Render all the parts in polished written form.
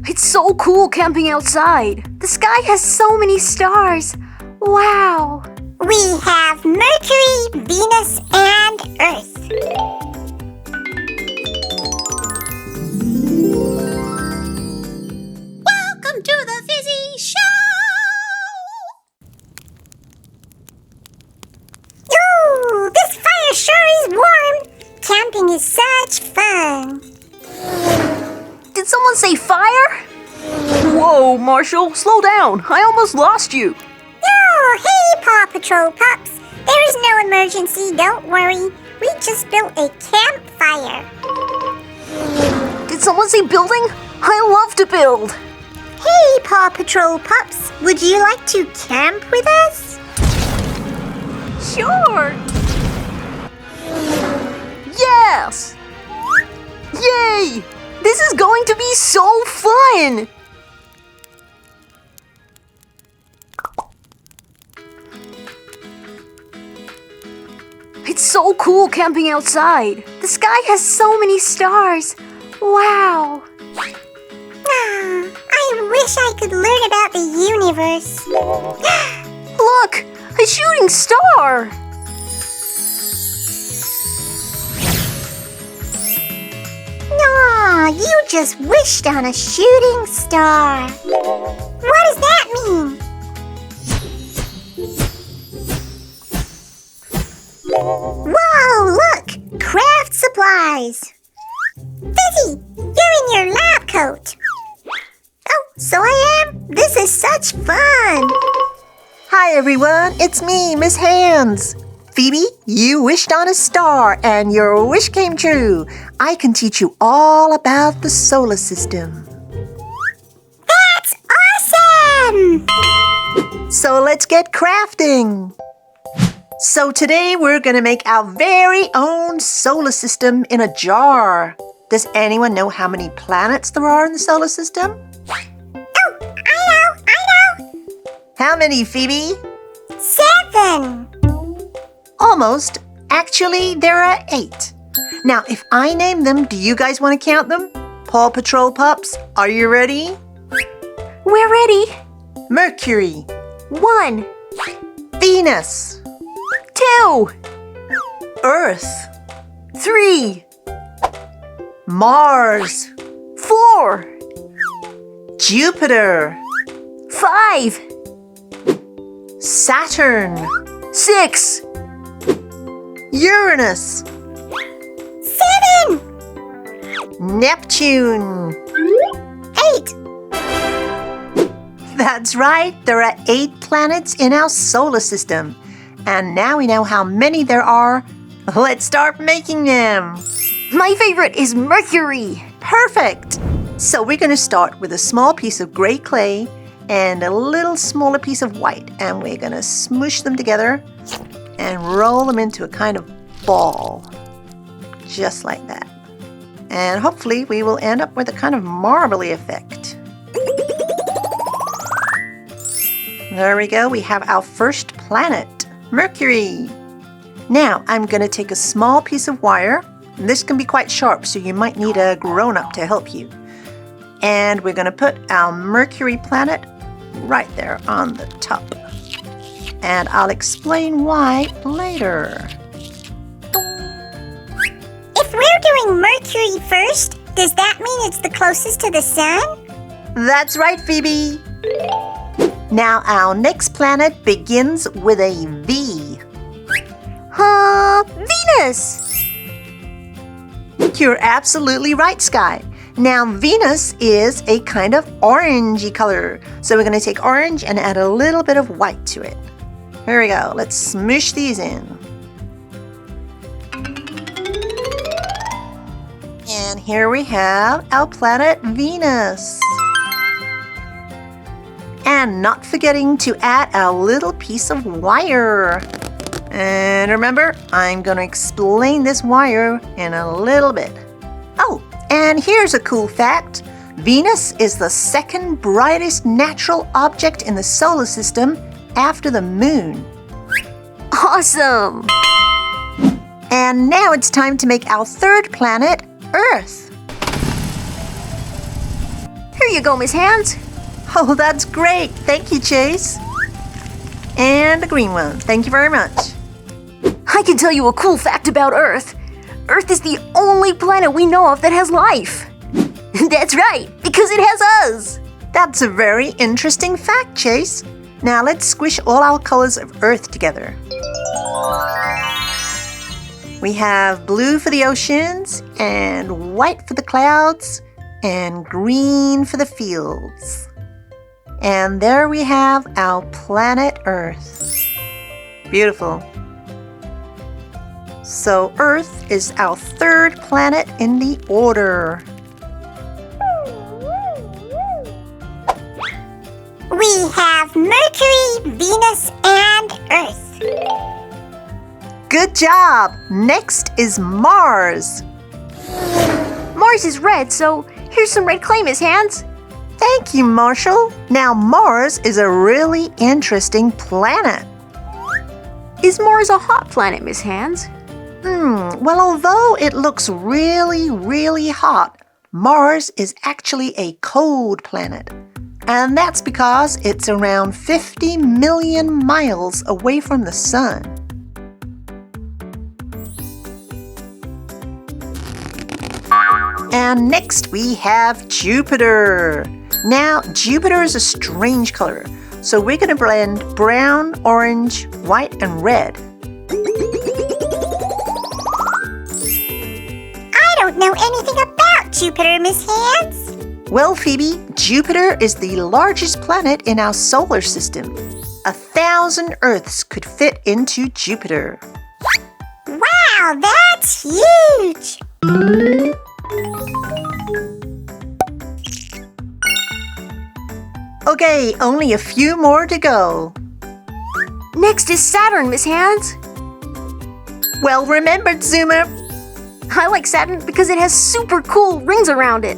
It's so cool camping outside. The sky has so many stars. Wow. We have Mercury, Venus, and Earth. Welcome to the Fizzy Show! Ooh, this fire sure is warm. Camping is such fun. Did someone say fire? Whoa, Marshall, slow down. I almost lost you. Oh, hey, Paw Patrol Pups. There is no emergency, don't worry. We just built a campfire. Did someone say building? I love to build. Hey, Paw Patrol Pups. Would you like to camp with us? Sure. Yes. Yay! This is going to be so fun. It's so cool camping outside. The sky has so many stars. Wow. I wish I could learn about the universe. Look, a shooting star. Aw, you just wished on a shooting star. What does that mean? Whoa, look! Craft supplies! Fizzy, you're in your lab coat. Oh, so I am? This is such fun! Hi everyone, it's me, Miss Hands. Phoebe, you wished on a star and your wish came true. I can teach you all about the solar system. That's awesome! So let's get crafting. So today we're going to make our very own solar system in a jar. Does anyone know how many planets there are in the solar system? Oh, I know! How many, Phoebe? 7! Almost. Actually, there are 8. Now, if I name them, do you guys want to count them? Paw Patrol Pups, are you ready? We're ready. Mercury, 1, Venus, 2, Earth, 3, Mars, 4, Jupiter, 5, Saturn, 6, Uranus, 7! Neptune. 8! That's right, there are 8 planets in our solar system. And now we know how many there are. Let's start making them. My favorite is Mercury. Perfect. So we're going to start with a small piece of gray clay and a little smaller piece of white. And we're going to smoosh them together and roll them into a kind of ball. Just like that. And hopefully we will end up with a kind of marbly effect. There we go. We have our first planet, Mercury. Now I'm going to take a small piece of wire. This can be quite sharp, so you might need a grown-up to help you. And we're going to put our Mercury planet right there on the top. And I'll explain why later. If we're doing Mercury first, does that mean it's the closest to the sun? That's right, Phoebe. Now our next planet begins with a V. Venus. You're absolutely right, Sky. Now Venus is a kind of orangey color. So we're going to take orange and add a little bit of white to it. Here we go. Let's smoosh these in. And here we have our planet Venus. And not forgetting to add our little piece of wire. And remember, I'm going to explain this wire in a little bit. Oh, and here's a cool fact. Venus is the second brightest natural object in the solar system after the moon. Awesome. And now it's time to make our third planet, Earth. Here you go, Miss Hands. Oh, that's great. Thank you, Chase. And a green one. Thank you very much. I can tell you a cool fact about Earth. Earth is the only planet we know of that has life. That's right, because it has us. That's a very interesting fact, Chase. Now let's squish all our colors of Earth together. We have blue for the oceans, and white for the clouds, and green for the fields. And there we have our planet Earth. Beautiful. So Earth is our third planet in the order. We have Mercury, Venus, and Earth. Good job! Next is Mars. Mars is red, so here's some red clay, Miss Hands. Thank you, Marshall. Now Mars is a really interesting planet. Is Mars a hot planet, Miss Hands? Well, although it looks really, really hot, Mars is actually a cold planet. And that's because it's around 50 million miles away from the sun. And next we have Jupiter. Now, Jupiter is a strange color, so we're going to blend brown, orange, white, and red. I don't know anything about Jupiter, Miss Hands. Well, Phoebe, Jupiter is the largest planet in our solar system. 1,000 Earths could fit into Jupiter. Wow, that's huge! Okay, only a few more to go. Next is Saturn, Miss Hands. Well remembered, Zoomer. I like Saturn because it has super cool rings around it.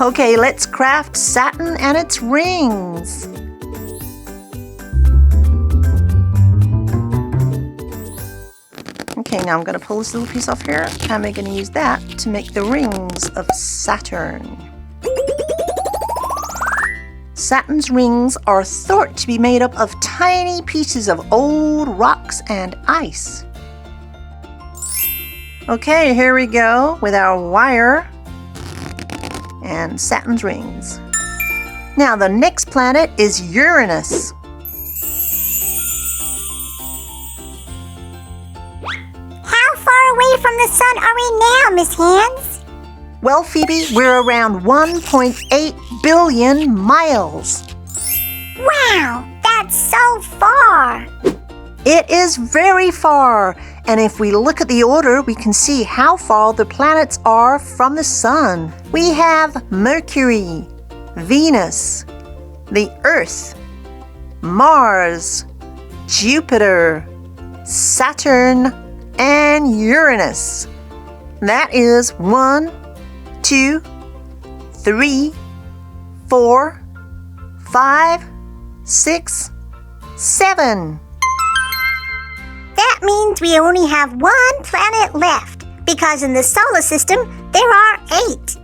Okay, let's craft Saturn and its rings. Okay, now I'm going to pull this little piece off here, and we're going to use that to make the rings of Saturn. Saturn's rings are thought to be made up of tiny pieces of old rocks and ice. Okay, here we go with our wire and Saturn's rings. Now the next planet is Uranus. How far away from the sun are we now, Miss Hands? Well, Phoebe, we're around 1.8 billion miles. Wow, that's so far. It is very far, and if we look at the order, we can see how far the planets are from the sun. We have Mercury, Venus, the Earth, Mars, Jupiter, Saturn, and Uranus. That is 1, 2, 3, 4, 5, 6, 7. That means we only have one planet left, because in the solar system, there are 8.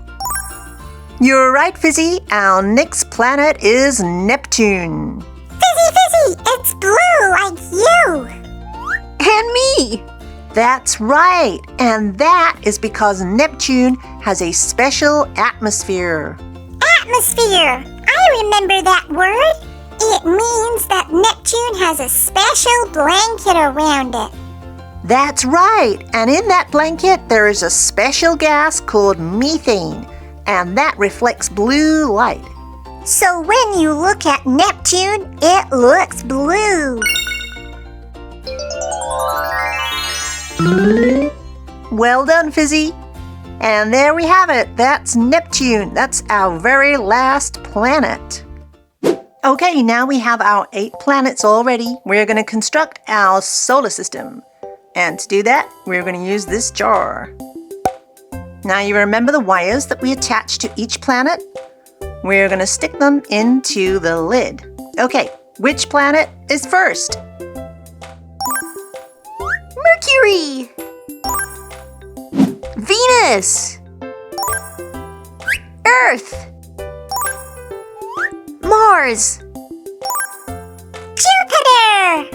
You're right, Fizzy. Our next planet is Neptune. Fizzy, it's blue like you. And me! That's right, and that is because Neptune has a special atmosphere. Atmosphere. I remember that word. It means that Neptune has a special blanket around it. That's right, and in that blanket there is a special gas called methane, and that reflects blue light. So when you look at Neptune, it looks blue. Well done, Fizzy. And there we have it. That's Neptune. That's our very last planet. Okay, now we have our 8 planets all ready. We're going to construct our solar system. And to do that, we're going to use this jar. Now you remember the wires that we attached to each planet? We're going to stick them into the lid. Okay, which planet is first? Mercury! Venus! Earth! Mars. Jupiter!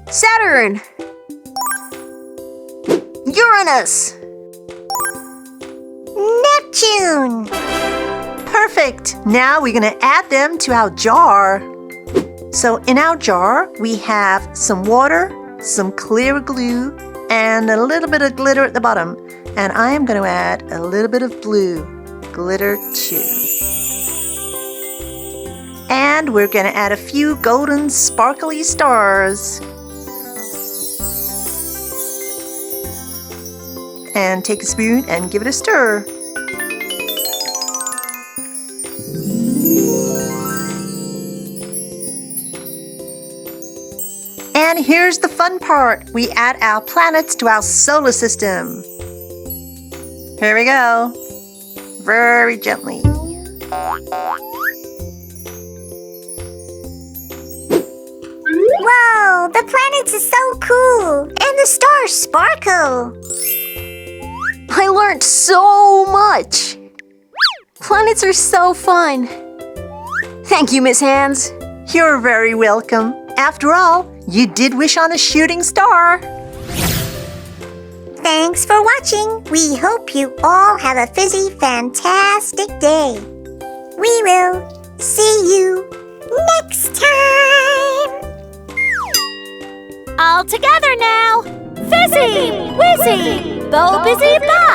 Saturn. Uranus. Neptune! Perfect! Now we're going to add them to our jar. So in our jar, we have some water, some clear glue, and a little bit of glitter at the bottom. And I am going to add a little bit of blue glitter too. And we're going to add a few golden sparkly stars. And take a spoon and give it a stir. And here's the fun part. We add our planets to our solar system. Here we go. Very gently. Whoa, the planets are so cool! And the stars sparkle! I learned so much. Planets are so fun. Thank you, Miss Hands. You're very welcome. After all, you did wish on a shooting star. Thanks for watching. We hope you all have a fizzy, fantastic day. We will see you next time. All together now. Fizzy, Wizzy, Bo Busy Bop.